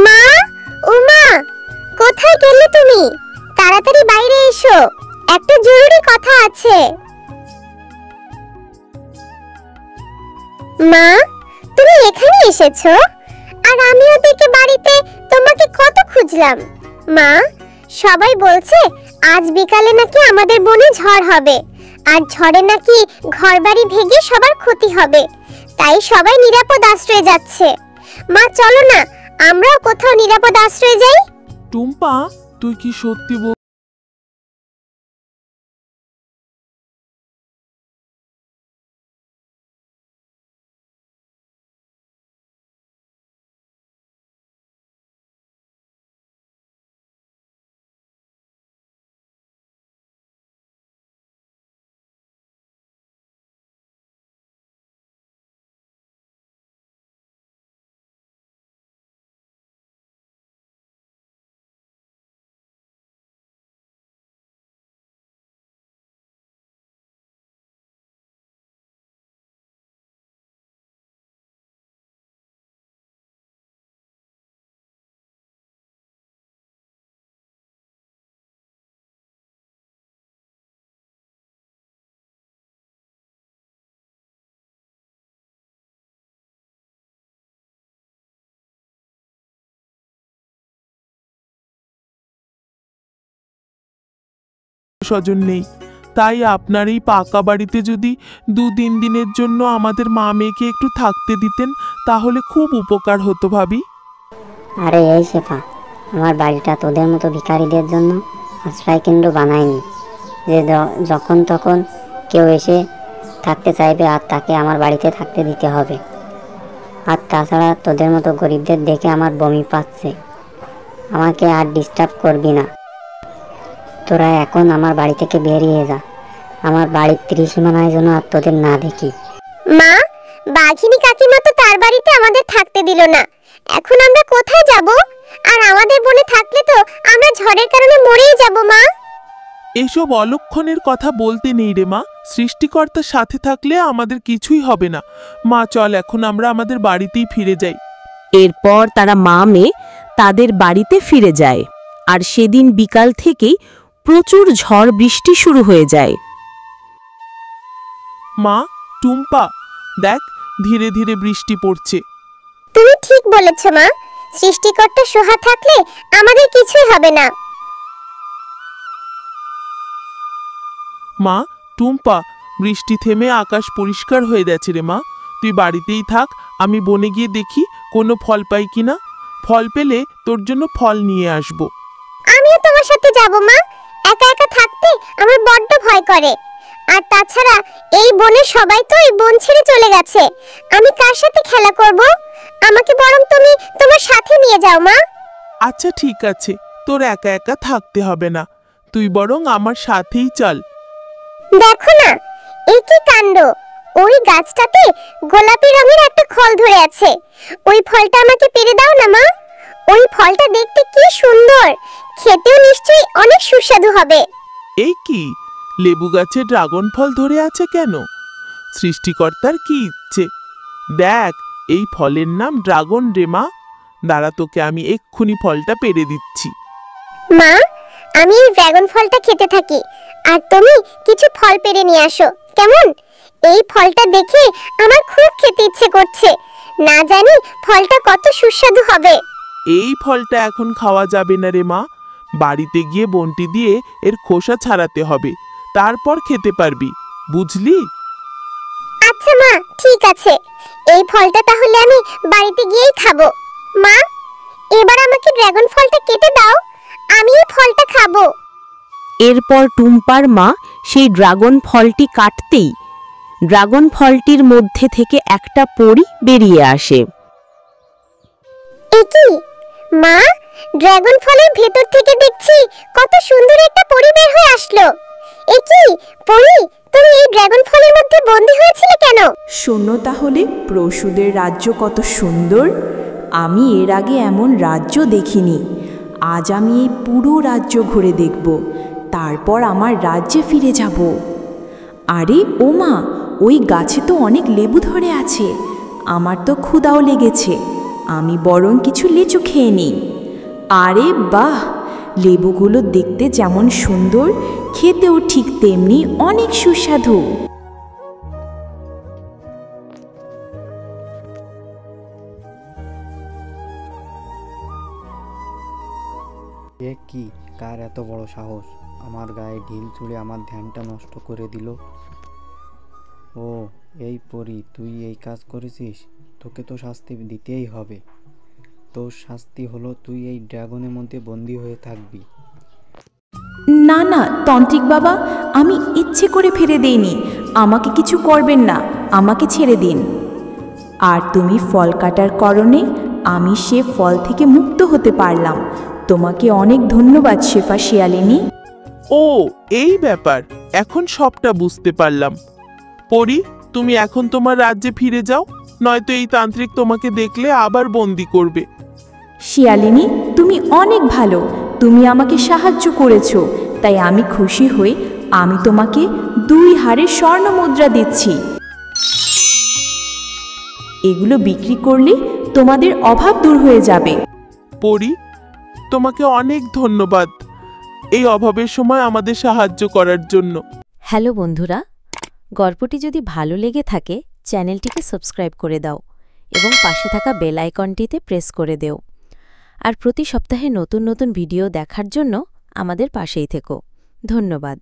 মা, উমা, কোথায় গেলে তুমি? তাড়াতাড়ি বাইরে এসো, একটা জরুরি কথা আছে। মা, তুমি এখানে এসেছো? আর আমি ওদিকে বাড়িতে তোমাকে কত খুঁজলাম। মা, সবাই বলছে আজ বিকালে নাকি আমাদের বনে ঝড় হবে, আর ঝড়ে নাকি ঘরবাড়ি ভেঙে সবার ক্ষতি হবে। তাই সবাই নিরাপদ আশ্রয়ে যাচ্ছে। মা, চলো না আমরাও কোথাও নিরাপদ আশ্রয়ে যাই। টুম্পা, তুই কি সত্যি স্বজন নেই, তাই আপনার এই পাকা বাড়িতে যদি 2-3 দিনের জন্য আমাদের মা মেয়েকে একটু থাকতে দিতেন তাহলে খুব উপকার হতো ভাবি। আরে এই শেফা, আমার বাড়িটা তোদের মতো ভিখারিদের জন্য আশ্রয় কেন্দ্র বানায়নি যে যখন তখন কেউ এসে থাকতে চাইবে আর তাকে আমার বাড়িতে থাকতে দিতে হবে। আর তাছাড়া তোদের মতো গরিবদের দেখে আমার বমি পাচ্ছে। আমাকে আর ডিস্টার্ব করবি না। তোরা এখন আমার বাড়ি থেকে বেরিয়ে যা। আমার বাড়ির ত্রিসীমানায় যেন আর তোদের না দেখি। মা, বাঘিনী কাকিমা তো তার বাড়িতে আমাদের থাকতে দিল না। এখন আমরা কোথায় যাব? আর আমাদের বনে থাকলে তো আমরা ঝড়ের কারণে মরেই যাব। মা, এসব অলক্ষণের কথা বলতে নেই রে মা। সৃষ্টিকর্তার সাথে থাকলে আমাদের কিছুই হবে না। মা, চল এখন আমরা আমাদের বাড়িতেই ফিরে যাই। এরপর তারা মা মেয়ে তাদের বাড়িতে ফিরে যায়। আর সেদিন বিকাল থেকেই প্রচুর ঝড় বৃষ্টি শুরু হয়ে যায়। মা, টুম্পা, দেখ ধীরে ধীরে বৃষ্টি পড়ছে। তুমি ঠিক বলেছ মা। সৃষ্টিকর্তা সহা থাকলে আমাদের কিছুই হবে না। মা, টুম্পা, বৃষ্টি থেমে আকাশ পরিষ্কার হয়ে গেছে রে মা। তুই বাড়িতেই থাক, আমি বনে গিয়ে দেখি কোনো ফল পাই কিনা। ফল পেলে তোর জন্য ফল নিয়ে আসব। আমিও তোমার সাথে যাব মা। একা একা থাকতে আমার বড্ড ভয় করে। আর তাছাড়া এই বনে সবাই তো এই বন ছেড়ে চলে গেছে। আমি কার সাথে খেলা করব? আমাকে বরং তুমি তোমার সাথে নিয়ে যাও মা। আচ্ছা ঠিক আছে, তোর একা একা থাকতে হবে না, তুই বরং আমার সাথেই চল। দেখো না, এই কি কাণ্ড! ওই গাছটাতে গোলাপি রঙের একটা ফল ধরে আছে। ওই ফলটা আমাকে পেড়ে দাও না মা। ওই ফলটা দেখতে কি সুন্দর, খেতেও নিশ্চয়ই অনেক সুস্বাদু হবে। এই কি, লেবু গাছে ড্রাগন ফল ধরে আছে কেন? সৃষ্টিকর্তার কি ইচ্ছে! দেখ, এই ফলের নাম ড্রাগন রে মা। দাঁড়া, তোকে আমি এক্ষুনি ফলটা পেড়ে দিচ্ছি। মা, আমি এই ড্রাগন ফলটা খেতে থাকি, আর তুমি কিছু ফল পেড়ে নিয়ে আসো, কেমন? এই ফলটা দেখে আমার খুব খেতে ইচ্ছে করছে। না জানি ফলটা কত সুস্বাদু হবে। এই ফলটা এখন খাওয়া যাবে না রে মা। বাড়িতে গিয়ে বন্টি দিয়ে এর খোসা ছাড়াতে হবে, তারপর খেতে পারবি, বুঝলি? আচ্ছা মা, ঠিক আছে। এই ফলটা তাহলে আমি বাড়িতে গিয়েই খাবো। মা, এবার আমাকে ড্রাগন ফলটা কেটে দাও, আমি এই ফলটা খাবো। এরপর টুম্পার মা সেই ড্রাগন ফলটি কাটতেই ড্রাগন ফলটির মধ্যে থেকে একটা পরী বেরিয়ে আসে। এ কি মা, ড্রাগন ফলের ভেতর থেকে দেখছি কত সুন্দর একটা পরী বের হয়ে আসলো। এ কি পরী, তুমি এই ড্রাগন ফলের মধ্যে বন্দী হয়েছিলে কেন? শোনো তাহলে, পশুদের রাজ্য কত সুন্দর। আমি এর আগে এমন রাজ্য দেখিনি। আজ আমি এই পুরো রাজ্য ঘুরে দেখব, তারপর আমার রাজ্যে ফিরে যাব। আরে ও মা, ওই গাছে তো অনেক লেবু ধরে আছে। আমার তো ক্ষুধাও লেগেছে, আমি বরং কিছু লিচু খেয়ে নিই। আরে বাহ, লেবুগুলো দেখতে যেমন সুন্দর, খেতেও ঠিক তেমনি অনেক সুস্বাদু। এ কি, কার এত বড় সাহস আমার গায়ে ঢিল ছুঁড়ে আমার ধ্যানটা নষ্ট করে দিল? ও এই পরি, তুই এই কাজ করেছিস, তোকে তো শাস্তি দিতেই হবে। তোর শাস্তি হলো তুই এই ড্রাগনের মধ্যে বন্দি হয়ে থাকবি। না না তান্ত্রিক বাবা, আমি ইচ্ছে করে ফেলে দেইনি, আমাকে কিছু করবেন না, আমাকে ছেড়ে দিন। আর তুমি ফল কাটার কারণে আমি সে ফল থেকে মুক্ত হতে পারলাম। তোমাকে অনেক ধন্যবাদ শেফা শিয়ালিনী। ও এই ব্যাপার, এখন সবটা বুঝতে পারলাম। পরি, তুমি এখন তোমার রাজ্যে ফিরে যাও, নয়তো এই তান্ত্রিক তোমাকে দেখলে আবার বন্দি করবে। শিয়ালিনী, তুমি অনেক ভালো, তুমি আমাকে সাহায্য করেছো, তাই আমি খুশি হই। আমি তোমাকে 2 হাড়ের স্বর্ণ মুদ্রা দিচ্ছি। এগুলো বিক্রি করলে তোমাদের অভাব দূর হয়ে যাবে। পরি, তোমাকে অনেক ধন্যবাদ এই অভাবের সময় আমাদের সাহায্য করার জন্য। হ্যালো বন্ধুরা, গল্পটি যদি ভালো লেগে থাকে চ্যানেলটিকে সাবস্ক্রাইব করে দাও এবং পাশে থাকা বেল আইকনটিতে প্রেস করে দেও। আর প্রতি সপ্তাহে নতুন নতুন ভিডিও দেখার জন্য আমাদের পাশেই থেকো। ধন্যবাদ।